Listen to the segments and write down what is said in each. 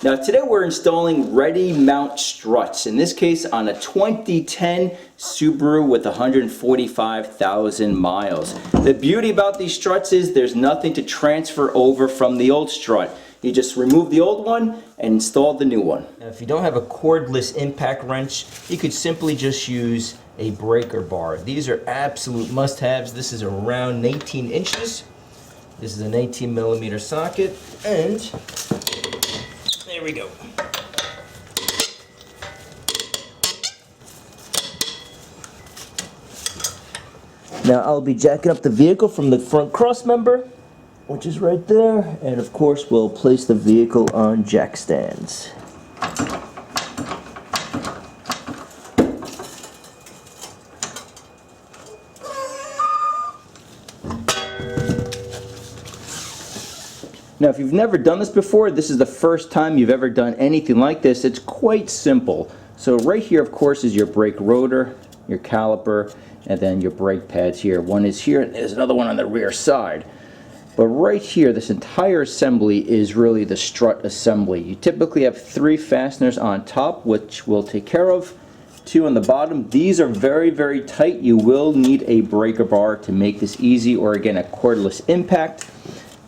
Now today we're installing Ready Mount Struts, in this case on a 2010 Subaru with 145,000 miles. The beauty about these struts is there's nothing to transfer over from the old strut. You just remove the old one and install the new one. Now if you don't have a cordless impact wrench, you could simply just use a breaker bar. These are absolute must-haves. This is around 18 inches. This is an 18 millimeter socket, and there we go. Now I'll be jacking up the vehicle from the front crossmember, which is right there, and of course we'll place the vehicle on jack stands. Now if you've never done this before, this is the first time you've ever done anything like this, it's quite simple. So right here of course is your brake rotor, your caliper, and then your brake pads here. One is here and there's another one on the rear side. But right here, this entire assembly is really the strut assembly. You typically have 3 fasteners on top, which we'll take care of, 2 on the bottom. These are very, very tight. You will need a breaker bar to make this easy, or again a cordless impact.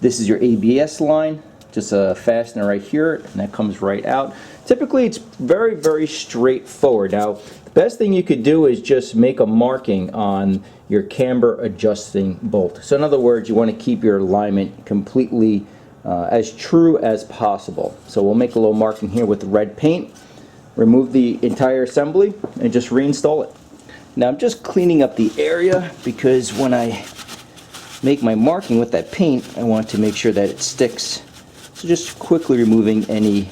This is your ABS line, just a fastener right here, and that comes right out. Typically it's very, very straightforward. Now the best thing you could do is just make a marking on your camber adjusting bolt. So in other words, you want to keep your alignment completely as true as possible. So we'll make a little marking here with red paint, remove the entire assembly, and just reinstall it. Now I'm just cleaning up the area because when I make my marking with that paint, I want to make sure that it sticks. So just quickly removing any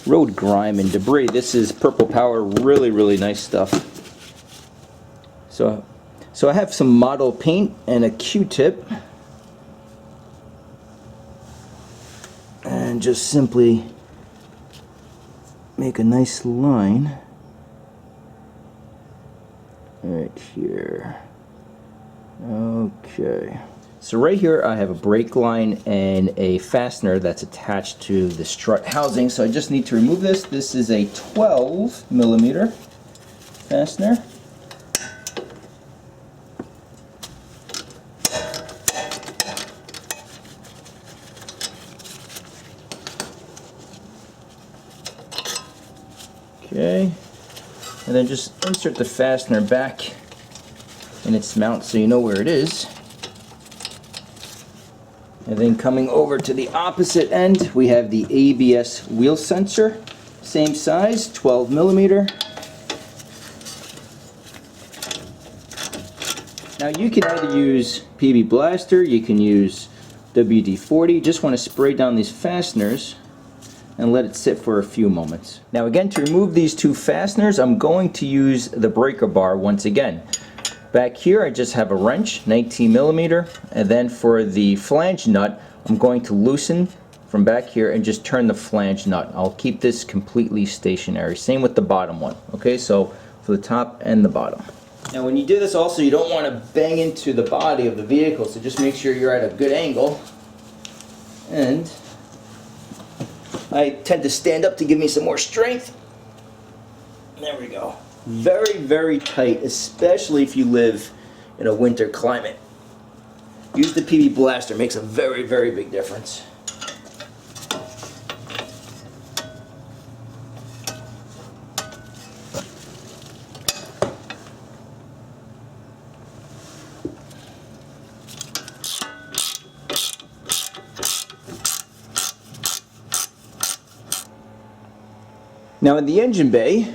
road grime and debris. This is Purple Power, really, really nice stuff. So I have some model paint and a Q-tip, and just simply make a nice line right here. Okay. So right here I have a brake line and a fastener that's attached to the strut housing. So I just need to remove this. This is a 12 millimeter fastener. Okay. And then just insert the fastener back in its mount so you know where it is. And then coming over to the opposite end, we have the ABS wheel sensor, same size, 12 millimeter. Now you can either use PB Blaster, you can use WD-40. You just want to spray down these fasteners and let it sit for a few moments. Now again, to remove these 2 fasteners, I'm going to use the breaker bar once again. Back here I just have a wrench, 19 millimeter, and then for the flange nut I'm going to loosen from back here and just turn the flange nut. I'll keep this completely stationary. Same with the bottom one. Okay, so for the top and the bottom. Now when you do this also, you don't want to bang into the body of the vehicle, so just make sure you're at a good angle. And I tend to stand up to give me some more strength. There we go. Very, very tight, especially if you live in a winter climate. Use the PB Blaster, makes a very, very big difference. Now in the engine bay,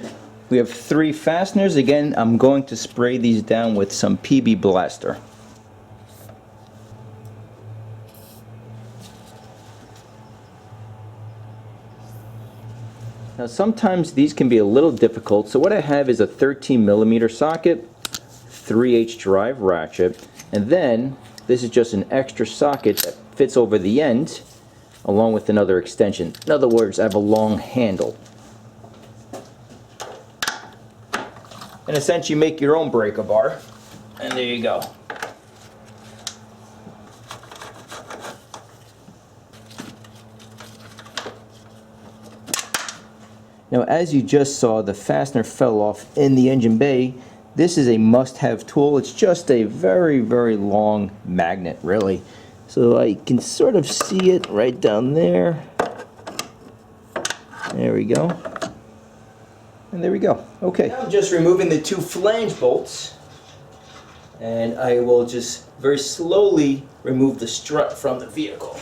we have 3 fasteners. Again, I'm going to spray these down with some PB Blaster. Now sometimes these can be a little difficult, so what I have is a 13 millimeter socket, 3/8 drive ratchet, and then this is just an extra socket that fits over the end along with another extension. In other words, I have a long handle. In a sense, you make your own breaker bar, and there you go. Now, as you just saw, the fastener fell off in the engine bay. This is a must-have tool. It's just a very, very long magnet, really. So I can sort of see it right down there. There we go. And there we go. Okay. Now I'm just removing the two flange bolts. And I will just very slowly remove the strut from the vehicle.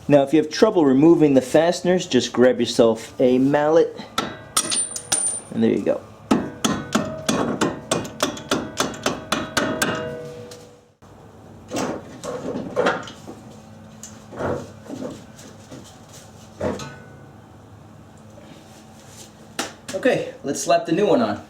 Now, if you have trouble removing the fasteners, just grab yourself a mallet. And there you go. Okay, let's slap the new one on.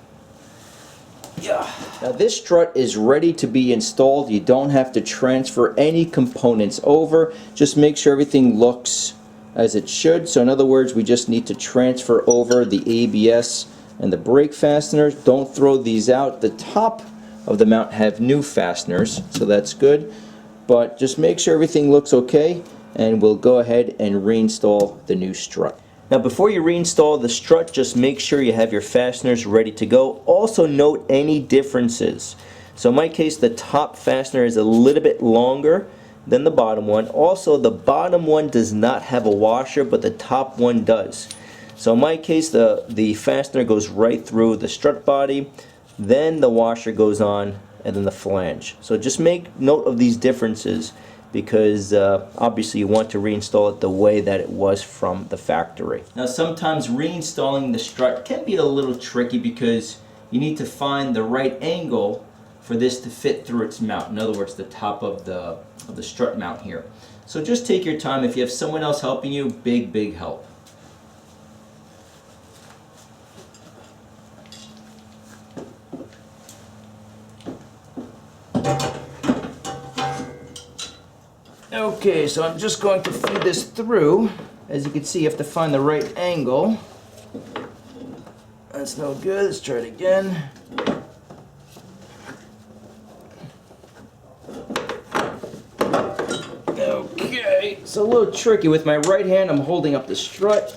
Yeah. Now this strut is ready to be installed. You don't have to transfer any components over. Just make sure everything looks as it should. So in other words, we just need to transfer over the ABS and the brake fasteners. Don't throw these out. The top of the mount have new fasteners, so that's good. But just make sure everything looks okay, and we'll go ahead and reinstall the new strut. Now before you reinstall the strut, just make sure you have your fasteners ready to go. Also note any differences. So in my case, the top fastener is a little bit longer than the bottom one. Also, the bottom one does not have a washer, but the top one does. So in my case, the fastener goes right through the strut body, then the washer goes on, and then the flange. So just make note of these differences, because obviously you want to reinstall it the way that it was from the factory. Now sometimes reinstalling the strut can be a little tricky because you need to find the right angle for this to fit through its mount. In other words, the top of the strut mount here. So just take your time. If you have someone else helping you, big help. Okay, so I'm just going to feed this through. As you can see, you have to find the right angle. That's no good. Let's try it again. Okay, it's a little tricky. With my right hand, I'm holding up the strut.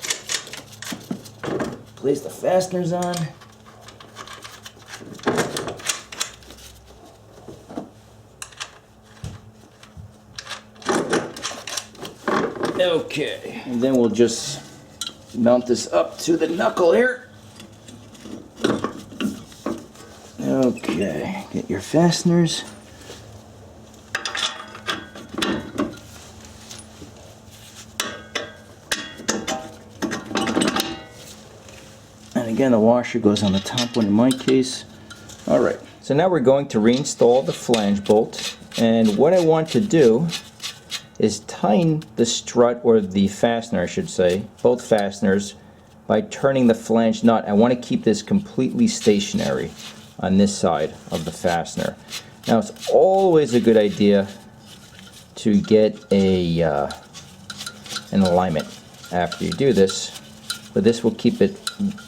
Place the fasteners on. Okay, and then we'll just mount this up to the knuckle here. Okay, get your fasteners. And again, the washer goes on the top one in my case. Alright, so now we're going to reinstall the flange bolt. And what I want to do is tighten the strut, or the fastener I should say, both fasteners, by turning the flange nut. I want to keep this completely stationary on this side of the fastener. Now it's always a good idea to get an alignment after you do this, but this will keep it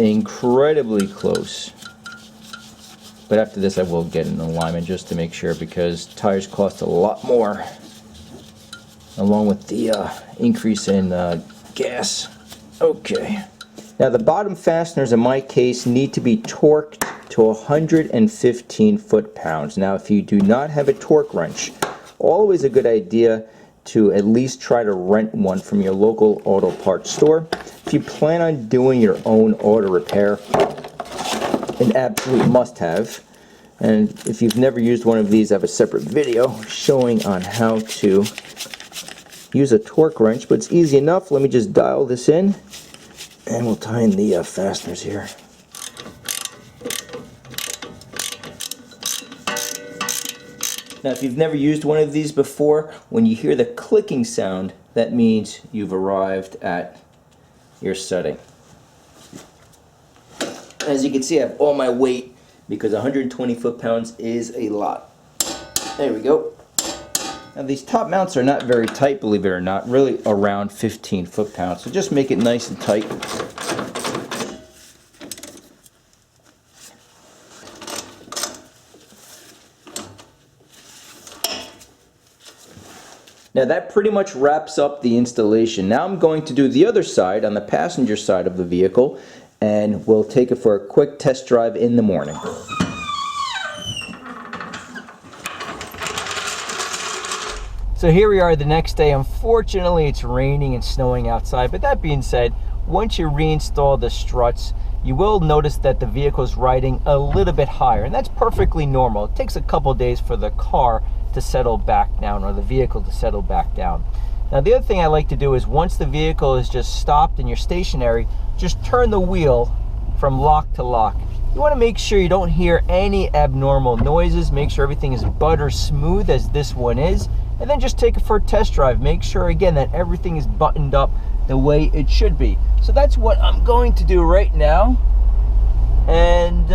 incredibly close. But after this I will get an alignment just to make sure, because tires cost a lot more, along with the increase in gas. Okay. Now the bottom fasteners in my case need to be torqued to 115 foot-pounds. Now if you do not have a torque wrench, always a good idea to at least try to rent one from your local auto parts store. If you plan on doing your own auto repair, an absolute must-have. And if you've never used one of these, I have a separate video showing on how to use a torque wrench, but it's easy enough. Let me just dial this in, and we'll tighten the fasteners here. Now, if you've never used one of these before, when you hear the clicking sound, that means you've arrived at your setting. As you can see, I have all my weight, because 120 foot-pounds is a lot. There we go. Now these top mounts are not very tight, believe it or not, really around 15 foot-pounds. So just make it nice and tight. Now that pretty much wraps up the installation. Now I'm going to do the other side, on the passenger side of the vehicle, and we'll take it for a quick test drive in the morning. So here we are the next day. Unfortunately, it's raining and snowing outside, but that being said, once you reinstall the struts, you will notice that the vehicle is riding a little bit higher, and that's perfectly normal. It takes a couple days for the car to settle back down, or the vehicle to settle back down. Now, the other thing I like to do is once the vehicle is just stopped and you're stationary, just turn the wheel from lock to lock. You want to make sure you don't hear any abnormal noises. Make sure everything is butter smooth, as this one is, and then just take it for a test drive. Make sure again that everything is buttoned up the way it should be. So that's what I'm going to do right now, and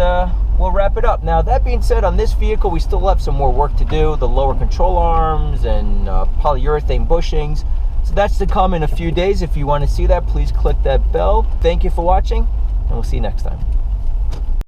we'll wrap it up. Now, that being said, on this vehicle we still have some more work to do, the lower control arms and polyurethane bushings. So that's to come in a few days. If you want to see that, please click that bell. Thank you for watching, and we'll see you next time.